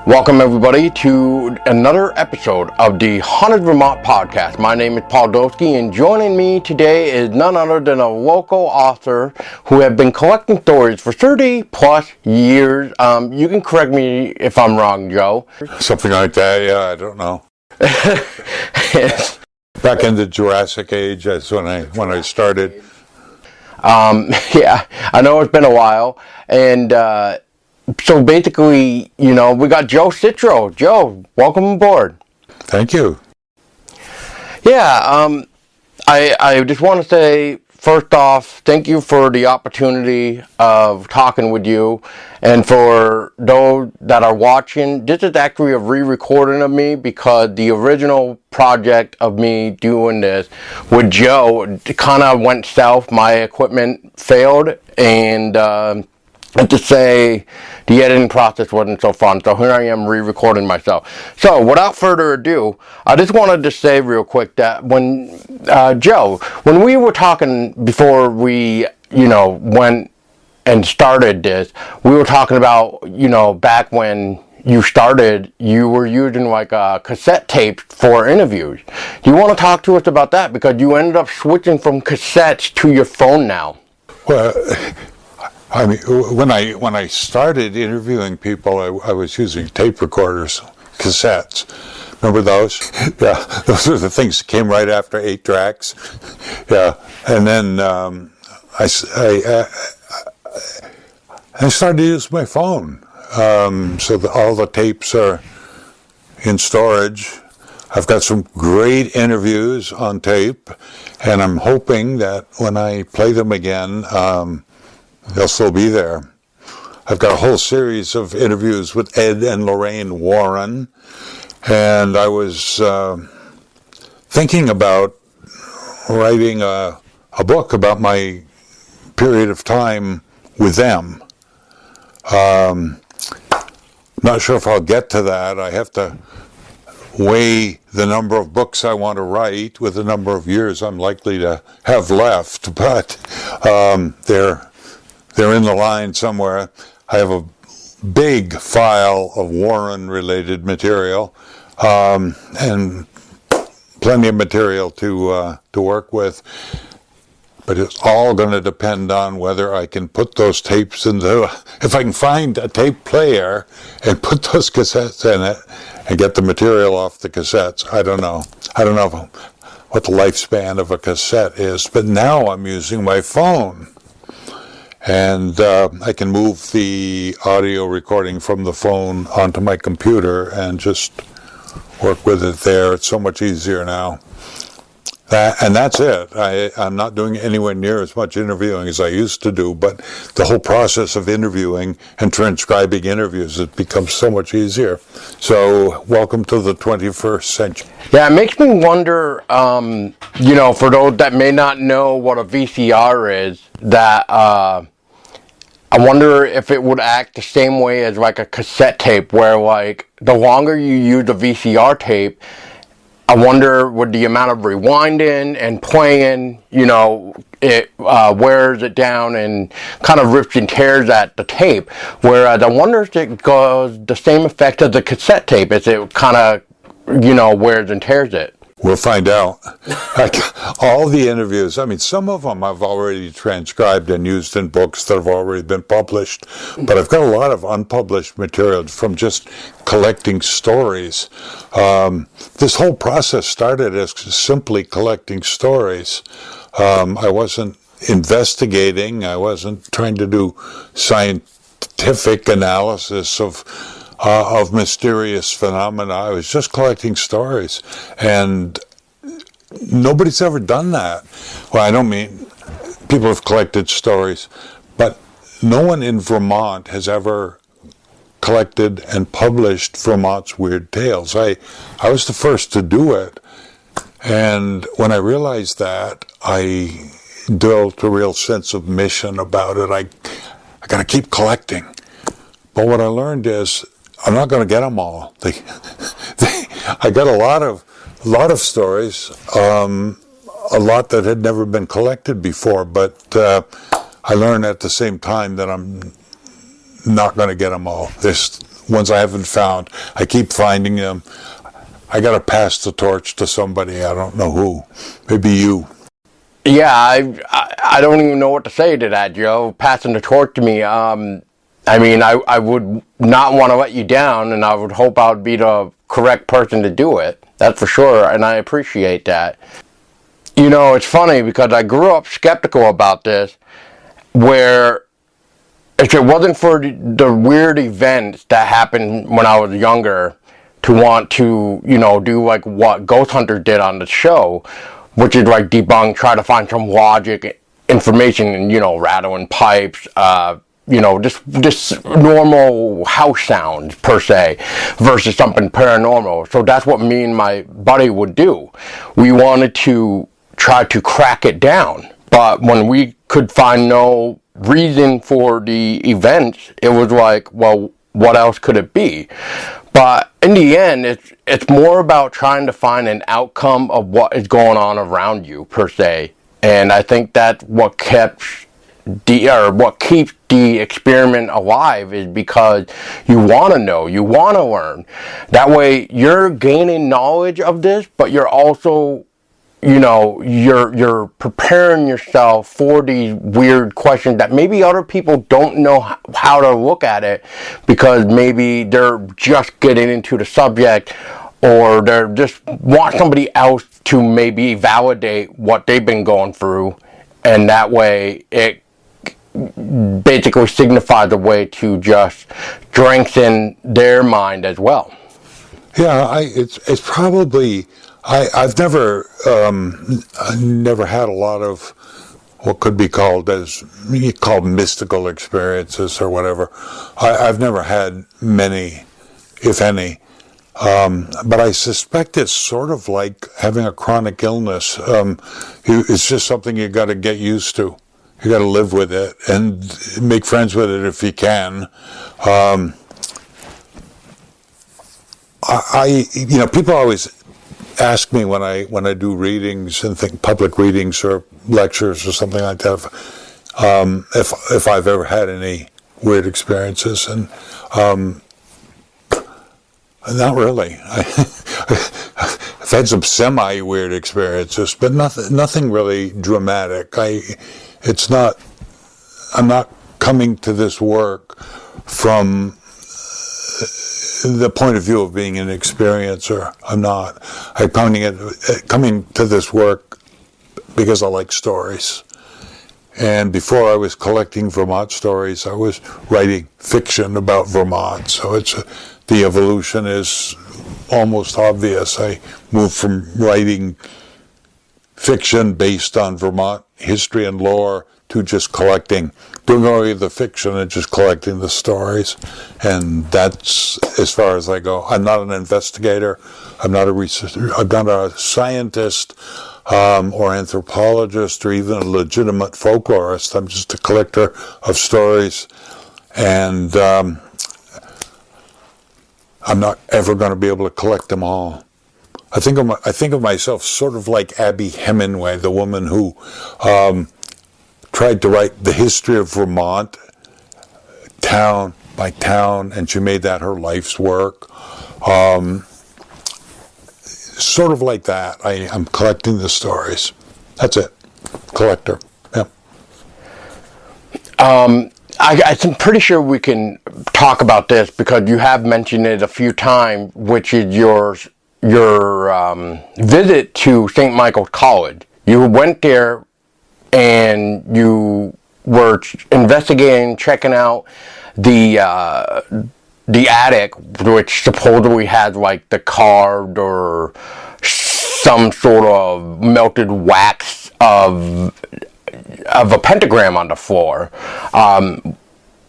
Welcome everybody to another episode of the Haunted Vermont podcast. My name is Paul Doski, and joining me today is none other than a local author who have been collecting stories for 30 plus years. You can correct me if I'm wrong, Joe. Something like that, yeah, I don't know. Back in the Jurassic Age, that's when I started. Yeah, I know it's been a while, and so basically, we got Joe Citro. Joe, welcome aboard. Thank you. Yeah, I just want to say, first off, thank you for the opportunity of talking with you. And for those that are watching, this is actually a re-recording of me because the original project of me doing this with Joe kind of went south. My equipment failed, and to say the editing process wasn't so fun, so here I am re-recording myself. So without further ado, I just wanted to say real quick that when Joe, when we were talking before we went and started this, we were talking about back when you started, you were using like a cassette tape for interviews. Do you want to talk to us about that, because you ended up switching from cassettes to your phone now? Well, I mean, when I started interviewing people, I was using tape recorders, cassettes. Remember those? Yeah, those are the things that came right after 8 tracks. Yeah, and then I started to use my phone, so that all the tapes are in storage. I've got some great interviews on tape, and I'm hoping that when I play them again, they'll still be there. I've got a whole series of interviews with Ed and Lorraine Warren, and I was thinking about writing a book about my period of time with them. Not sure if I'll get to that. I have to weigh the number of books I want to write with the number of years I'm likely to have left, but they're in the line somewhere. I have a big file of Warren-related material, and plenty of material to work with. But it's all going to depend on whether I can put those tapes into, if I can find a tape player and put those cassettes in it and get the material off the cassettes. I don't know. I don't know what the lifespan of a cassette is, but now I'm using my phone. And I can move the audio recording from the phone onto my computer and just work with it there. It's so much easier now. And that's it. I'm not doing anywhere near as much interviewing as I used to do, but the whole process of interviewing and transcribing interviews, it becomes so much easier. So welcome to the 21st century. Yeah, it makes me wonder, for those that may not know what a VCR is, that I wonder if it would act the same way as like a cassette tape, where like the longer you use a VCR tape, I wonder with the amount of rewinding and playing, it wears it down and kind of rips and tears at the tape. Whereas I wonder if it goes the same effect as the cassette tape, as it kind of, wears and tears it. We'll find out. All the interviews, I mean, some of them I've already transcribed and used in books that have already been published, but I've got a lot of unpublished material from just collecting stories. This whole process started as simply collecting stories. I wasn't investigating. I wasn't trying to do scientific analysis of mysterious phenomena. I was just collecting stories, and nobody's ever done that. Well, I don't mean people have collected stories, but no one in Vermont has ever collected and published Vermont's weird tales. I was the first to do it, and when I realized that, I developed a real sense of mission about it. I got to keep collecting. But what I learned is I'm not going to get them all. I got a lot of stories, a lot that had never been collected before. But I learned at the same time that I'm not going to get them all. There's ones I haven't found. I keep finding them. I got to pass the torch to somebody. I don't know who. Maybe you. Yeah, I don't even know what to say to that, Joe. Passing the torch to me. I mean, I would not want to let you down, and I would hope I would be the correct person to do it. That's for sure, and I appreciate that. You know, it's funny because I grew up skeptical about this, where if it wasn't for the weird events that happened when I was younger, to want to, you know, do like what Ghost Hunter did on the show, which is like debunk, try to find some logic, information, and, you know, rattling pipes, you know, just normal house sounds per se, versus something paranormal. So that's what me and my buddy would do. We wanted to try to crack it down, but when we could find no reason for the events, it was like, well, what else could it be? But in the end, it's more about trying to find an outcome of what is going on around you per se, and I think that's what keeps the experiment alive, is because you want to know, you want to learn. That way, you're gaining knowledge of this, but you're also, you know, you're preparing yourself for these weird questions that maybe other people don't know how to look at it, because maybe they're just getting into the subject, or they're just want somebody else to maybe validate what they've been going through, and that way it basically signifies a way to just strengthen their mind as well. Yeah, it's probably. I've never had a lot of what could be called mystical experiences or whatever. I've never had many, if any. But I suspect it's sort of like having a chronic illness. It's just something you got to get used to. You got to live with it and make friends with it if you can. You know, people always ask me when I do readings and public readings or lectures or something like that, if I've ever had any weird experiences, and not really. I've had some semi-weird experiences, but nothing really dramatic. I'm not coming to this work from the point of view of being an experiencer. I'm not. I'm coming to this work because I like stories. And before I was collecting Vermont stories, I was writing fiction about Vermont. So the evolution is almost obvious. I moved from writing fiction based on Vermont history and lore to just doing only the fiction and just collecting the stories. And that's as far as I go. I'm not an investigator. I'm not a researcher. I'm not a scientist or anthropologist or even a legitimate folklorist. I'm just a collector of stories. And I'm not ever going to be able to collect them all. I think of myself sort of like Abby Hemingway, the woman who tried to write the history of Vermont, town by town, and she made that her life's work. Sort of like that. I'm collecting the stories. That's it. Collector. Yeah. I'm pretty sure we can talk about this because you have mentioned it a few times, which is your visit to St. Michael's College. You went there and you were investigating, checking out the attic, which supposedly had like the carved or some sort of melted wax of a pentagram on the floor.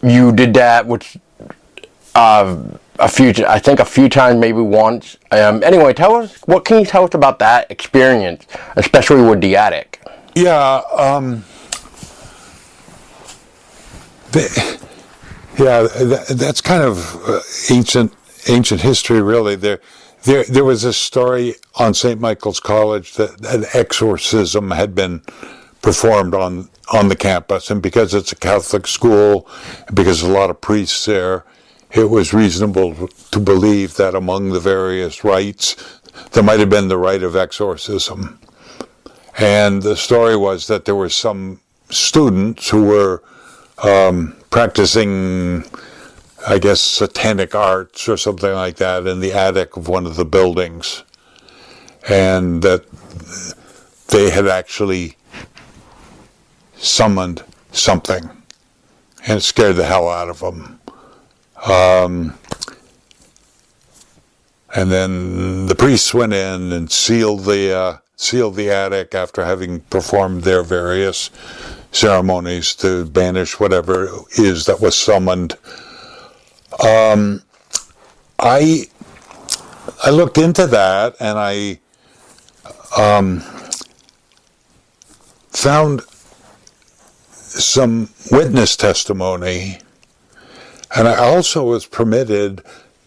You did that with a few times, maybe once. Anyway, what can you tell us about that experience, especially with the attic? Yeah, that's kind of ancient history, really. There was a story on St. Michael's College that an exorcism had been performed on the campus, and because it's a Catholic school, because there's a lot of priests there, it was reasonable to believe that among the various rites, there might have been the rite of exorcism. And the story was that there were some students who were practicing, I guess, satanic arts or something like that in the attic of one of the buildings. And that they had actually summoned something. And it scared the hell out of them. And then the priests went in and sealed the attic after having performed their various ceremonies to banish whatever it is that was summoned. I looked into that, and I found some witness testimony, and I also was permitted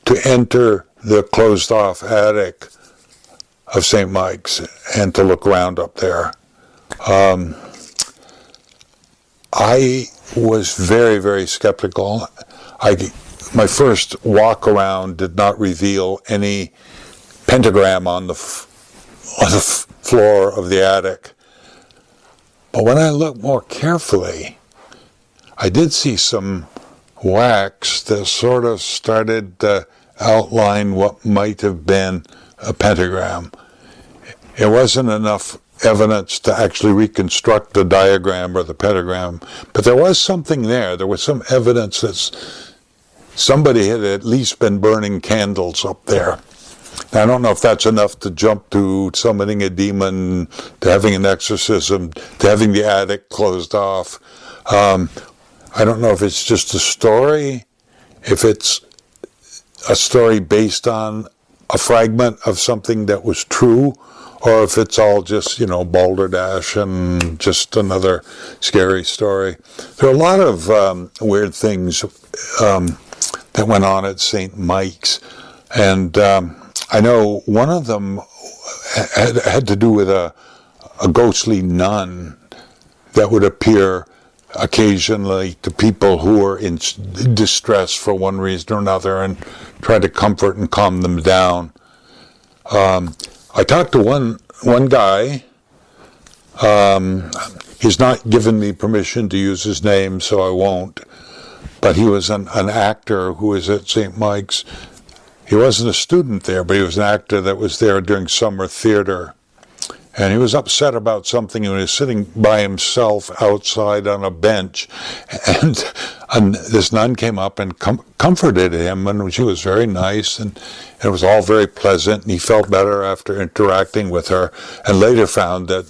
to enter the closed-off attic of St. Mike's and to look around up there. I was very, very skeptical. My first walk around did not reveal any pentagram on the floor of the attic. But when I looked more carefully, I did see some wax that sort of started to outline what might have been a pentagram. It wasn't enough evidence to actually reconstruct the diagram or the pentagram, but there was something there. There was some evidence that somebody had at least been burning candles up there. Now, I don't know if that's enough to jump to summoning a demon, to having an exorcism, to having the attic closed off. I don't know if it's just a story, if it's a story based on a fragment of something that was true, or if it's all just, balderdash and just another scary story. There are a lot of weird things that went on at St. Mike's, and I know one of them had to do with a ghostly nun that would appear occasionally to people who were in distress for one reason or another and try to comfort and calm them down. I talked to one guy. He's not given me permission to use his name, so I won't. But he was an actor who was at St. Mike's. He wasn't a student there, but he was an actor that was there during summer theater. And he was upset about something, and he was sitting by himself outside on a bench. And this nun came up and comforted him, and she was very nice, and it was all very pleasant, and he felt better after interacting with her, and later found that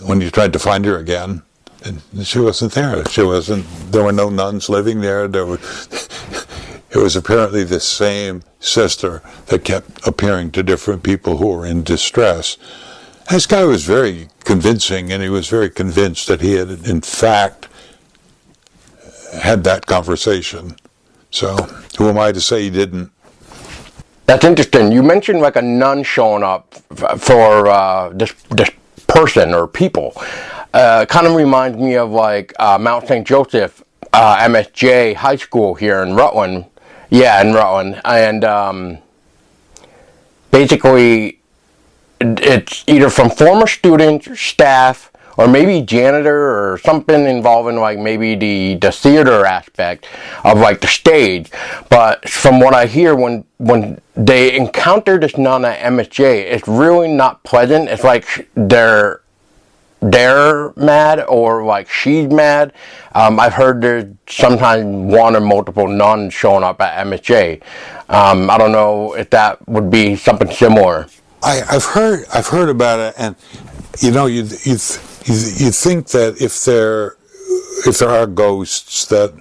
when he tried to find her again, and she wasn't there. There were no nuns living there. It was apparently the same sister that kept appearing to different people who were in distress. This guy was very convincing, and he was very convinced that he had, in fact, had that conversation. So, who am I to say he didn't? That's interesting. You mentioned like a nun showing up for this person or people. Kind of reminds me of like Mount St. Joseph MSJ High School here in Rutland. Yeah, in Rutland. And basically, it's either from former students, staff, or maybe janitor or something involving like maybe the theater aspect of like the stage. But from what I hear, when they encounter this nun at MSJ, it's really not pleasant. It's like they're mad or like she's mad. I've heard there's sometimes one or multiple nuns showing up at MSJ. I don't know if that would be something similar. I've heard about it, and you think that if there are ghosts, that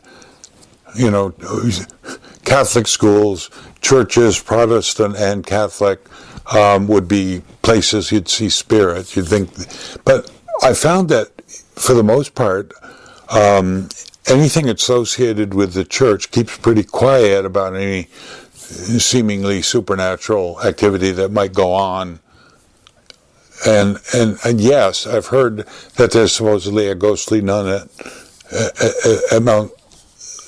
Catholic schools, churches, Protestant and Catholic, would be places you'd see spirits. You'd think, but I found that for the most part, anything associated with the church keeps pretty quiet about any seemingly supernatural activity that might go on. And yes, I've heard that there's supposedly a ghostly nun at Mount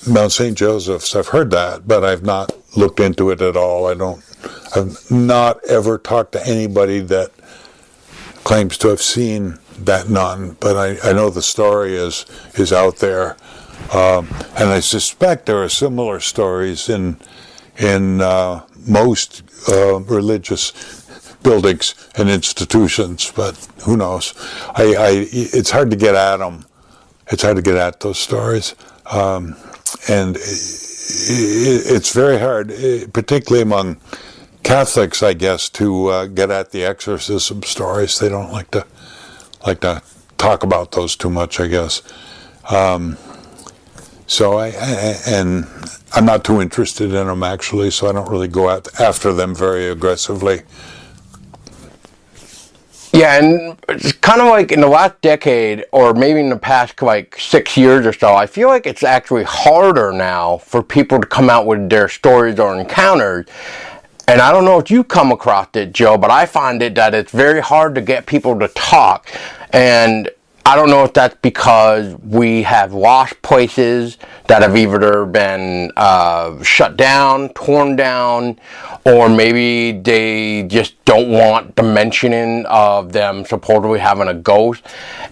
Mount St. Joseph's. I've heard that, but I've not looked into it at all. I've not ever talked to anybody that claims to have seen that nun, but I know the story is out there, and I suspect there are similar stories in most religious buildings and institutions, but who knows? It's hard to get at them. It's hard to get at those stories, and it's very hard, particularly among Catholics, I guess, to get at the exorcism stories. They don't like to talk about those too much, I guess. So and I'm not too interested in them, actually, so I don't really go after them very aggressively. Yeah, and it's kind of like in the last decade, or maybe in the past like 6 years or so, I feel like it's actually harder now for people to come out with their stories or encounters. And I don't know if you come across it, Joe, but I find it that it's very hard to get people to talk. And I don't know if that's because we have lost places that have either been shut down, torn down, or maybe they just don't want the mentioning of them supposedly having a ghost.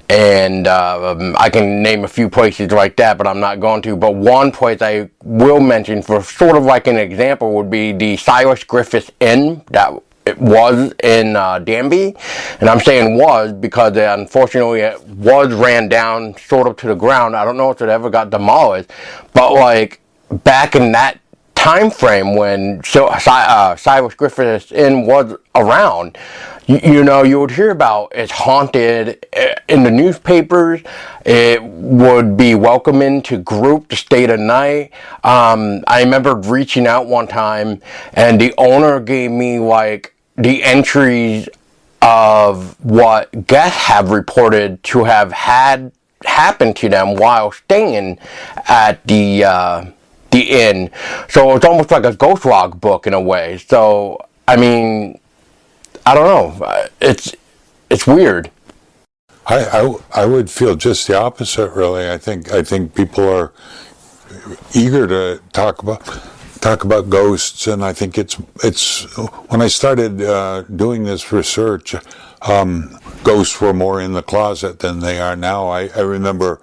And I can name a few places like that, but I'm not going to. But one place I will mention for sort of like an example would be the Silas Griffith Inn that it was in Danby, and I'm saying was because unfortunately it was ran down sort of to the ground. I don't know if it ever got demolished, but like back in that time frame when Silas Griffith's Inn was around, you know, you would hear about it's haunted in the newspapers. It would be welcoming to group to stay the night. I remember reaching out one time and the owner gave me like the entries of what guests have reported to have had happen to them while staying at the inn. So it's almost like a ghost log book in a way. So I mean, I don't know. It's weird. I would feel just the opposite, really. I think people are eager to talk about ghosts, and I think it's when I started doing this research, ghosts were more in the closet than they are now. I remember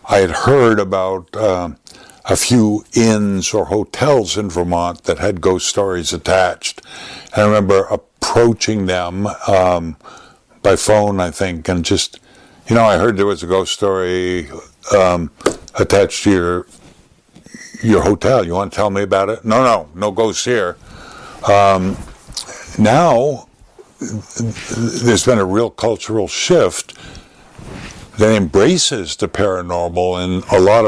I had heard about a few inns or hotels in Vermont that had ghost stories attached. And I remember approaching them by phone, I think, and just, you know, I heard there was a ghost story attached to your hotel. You want to tell me about it? No ghosts here. Now, there's been a real cultural shift that embraces the paranormal, and a lot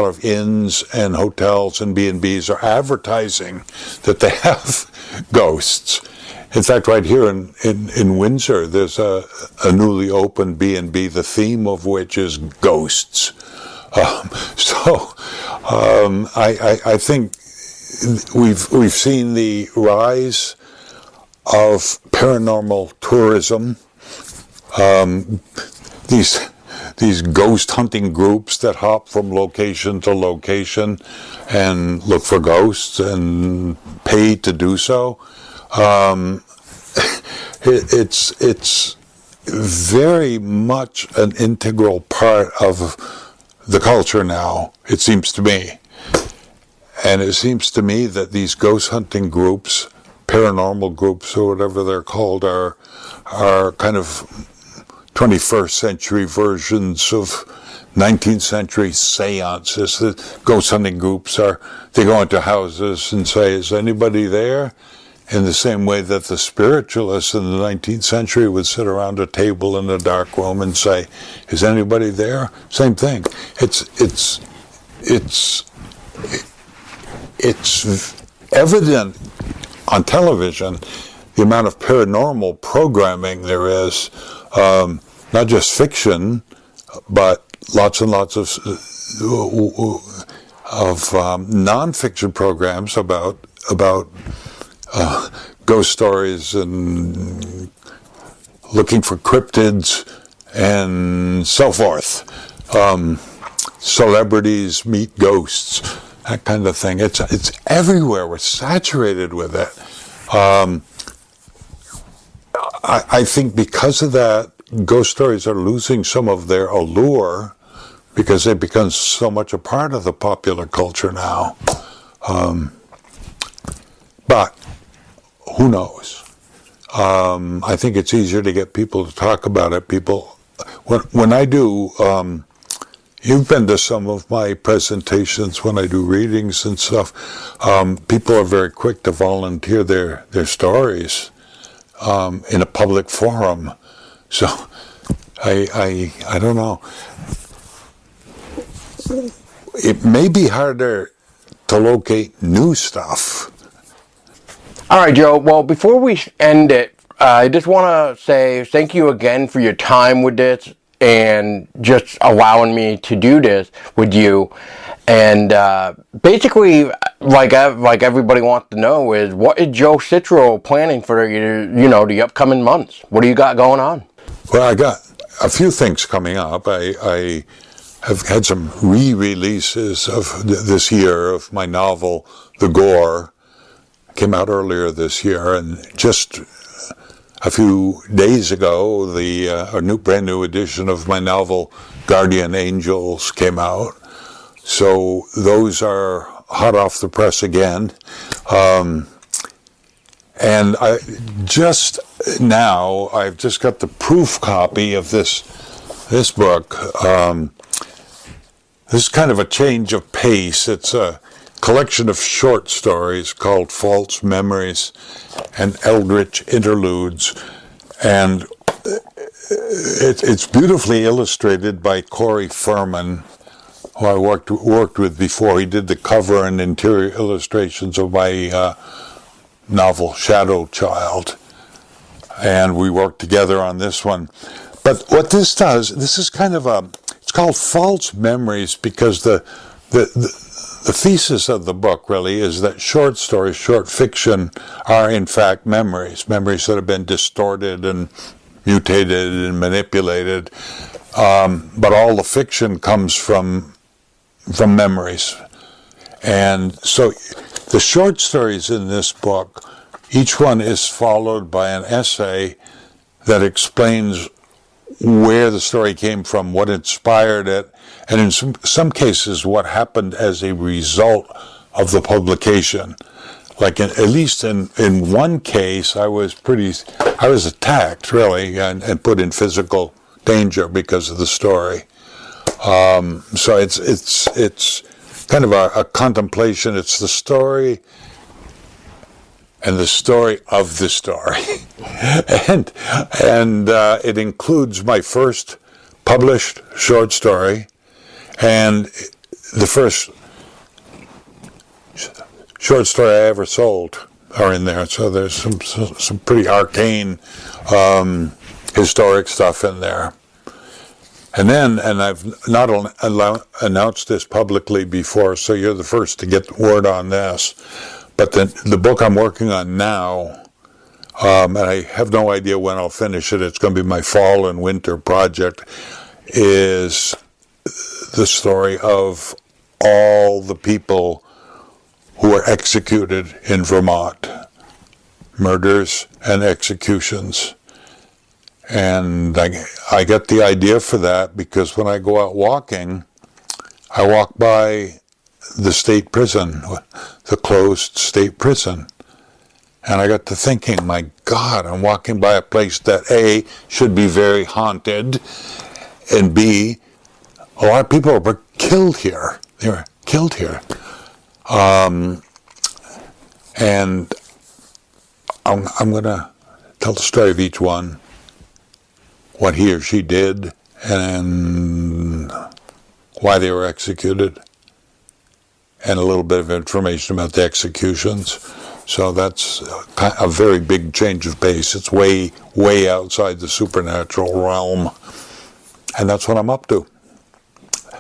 of inns and hotels and B&Bs are advertising that they have ghosts. In fact, right here in Windsor, there's a newly opened B&B, the theme of which is ghosts. I think we've seen the rise of paranormal tourism. These ghost hunting groups that hop from location to location and look for ghosts and pay to do so. It's very much an integral part of the culture now, it seems to me. And it seems to me that these ghost hunting groups, paranormal groups or whatever they're called, are kind of 21st century versions of 19th century seances. The ghost hunting groups they go into houses and say, is anybody there? In the same way that the spiritualists in the 19th century would sit around a table in a dark room and say, is anybody there? Same thing. It's evident on television the amount of paranormal programming there is, not just fiction, but lots and lots of non-fiction programs about ghost stories and looking for cryptids and so forth. celebrities meet ghosts, that kind of thing. It's everywhere. We're saturated with it. I think because of that, ghost stories are losing some of their allure because they've become so much a part of the popular culture now. But who knows? I think it's easier to get people to talk about it. When I do, you've been to some of my presentations when I do readings and stuff. People are very quick to volunteer their stories in a public forum. So I don't know. It may be harder to locate new stuff. All right, Joe. Well, before we end it, I just want to say thank you again for your time with this and just allowing me to do this with you. And basically, like everybody wants to know, is what is Joe Citro planning for the upcoming months? What do you got going on? Well, I got a few things coming up. I have had some re-releases of this year of my novel, The Gore. Came out earlier this year, and just a few days ago, brand new edition of my novel, Guardian Angels, came out. So those are hot off the press again. And I've just got the proof copy of this book. This is kind of a change of pace. It's a collection of short stories called False Memories and Eldritch Interludes, and it's beautifully illustrated by Corey Furman, who I worked with before. He did the cover and interior illustrations of my novel Shadow Child, and we worked together on this one. But what this does, this is kind of it's called False Memories because the thesis of the book really is that short stories, short fiction, are in fact memories that have been distorted and mutated and manipulated. But all the fiction comes from memories. And so the short stories in this book, each one is followed by an essay that explains where the story came from, what inspired it, and in some cases what happened as a result of the publication. Like at least in one case, I was attacked really and put in physical danger because of the story. So it's kind of a contemplation. It's the story and the story of the story. and it includes my first published short story and the first short story I ever sold are in there. So there's some pretty arcane historic stuff in there. And I've not announced this publicly before, so you're the first to get word on this. But the book I'm working on now, and I have no idea when I'll finish it, it's going to be my fall and winter project, is the story of all the people who were executed in Vermont. Murders and executions. And I get the idea for that because when I go out walking, I walk by the state prison, the closed state prison. And I got to thinking, my God, I'm walking by a place that A, should be very haunted, and B, a lot of people were killed here. They were killed here. And I'm going to tell the story of each one, what he or she did, and why they were executed, and a little bit of information about the executions. So that's a very big change of pace. It's way, way outside the supernatural realm. And that's what I'm up to.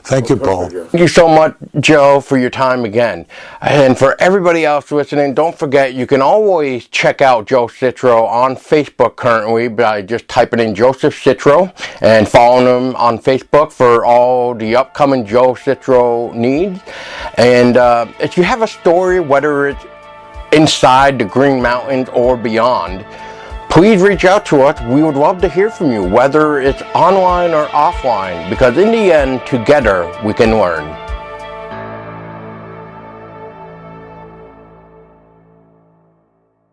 Thank you, Paul. Thank you so much, Joe, for your time again. And for everybody else listening, don't forget you can always check out Joe Citro on Facebook currently by just typing in Joseph Citro and following him on Facebook for all the upcoming Joe Citro needs. And if you have a story, whether it's inside the Green Mountains or beyond, please reach out to us. We would love to hear from you, whether it's online or offline, because in the end, together we can learn.